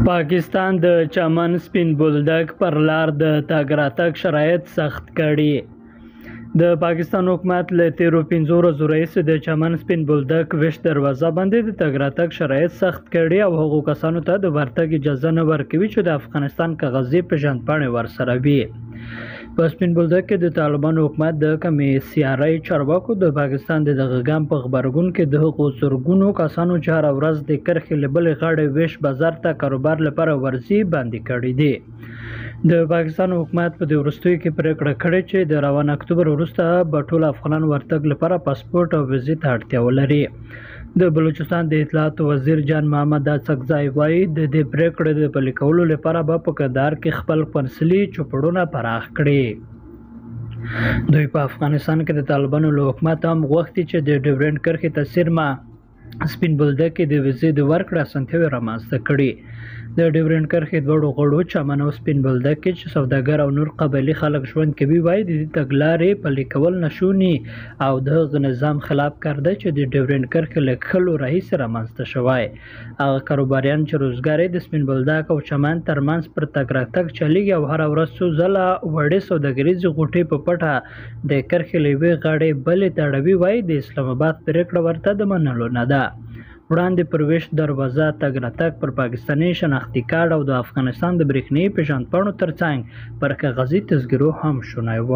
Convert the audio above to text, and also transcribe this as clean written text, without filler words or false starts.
پاکستان د چمن سپین بولدک پر لار د تګ راتګ شرایط سخت کړي. د پاکستان حکومت له تیرو 15 ورځو راهیسې د چمن سپین بولدک ویش دروازه باندې د تګ راتګ شرایط سخت کړي او هغو کسانو ته د ورتګ اجازه نه ورکوي چې د افغانستان کاغذي پیژندپاڼې ورسره وي. په سپین بولدک کې د طالبانو حکومت د کمې سیارۍ چارواکو د پاکستان د دغه ګام په غبرګون کې د هغو زرګونو کسانو چې هره ورځ د کرښې له بلې غاړې ویش بازار ته کاروبار لپاره ورځي باندې کړي دي. د پاکستان حکومت په دې وروستیو کې پریکړه کړې چې د روان اکتوبر وروسته به ټول افغانان ورتګ لپاره پاسپورټ او ویزې ته اړتیا ولري. د بلوچستان د اطلاعاتو وزیر جان محمد اڅکزی وایي د دې پریکړې د پلي کولو لپاره به په کندهار کې خپل قونسلي چوپړونه پراخ کړي. دوی په افغانستان کې د طالبانو له حکومت هم غوښتي چې د ډیورنډ کرښې ته څیرمه سپین بولدک کې د ویزې د ورکړې اسانتیاوې رامنځته کړي. د ډیورنډ کرښې دواړو غړو چمن او سپین بولدک کې چې سوداګر او نور قبایلي خلک ژوند کوي وایي د دې تګلارې پلي کول ناشوني او د هغه نظام خلاف کار دی چې د ډیورنډ کرښې له کلو راهیسې رامنځته شوی. هغه کاروباریان چې روزګار یې د سپین بولدک او چمن ترمنځ پر تګ راتګ چلیږي او هره ورځ څو ځله وړې سوداګریزې غوټې په پټه د کرښې له یوې غاړې بلې ته اړوي وایي د اسلام آباد پریکړه ورته د منلو نه ده. وړاندې پر ویش دروازه تګ راتګ پر پاکستاني شناختي کارت او د افغانستان د برېښنایي پیژندپاڼو ترڅنګ پر کاغذي تذکرو هم شونی و.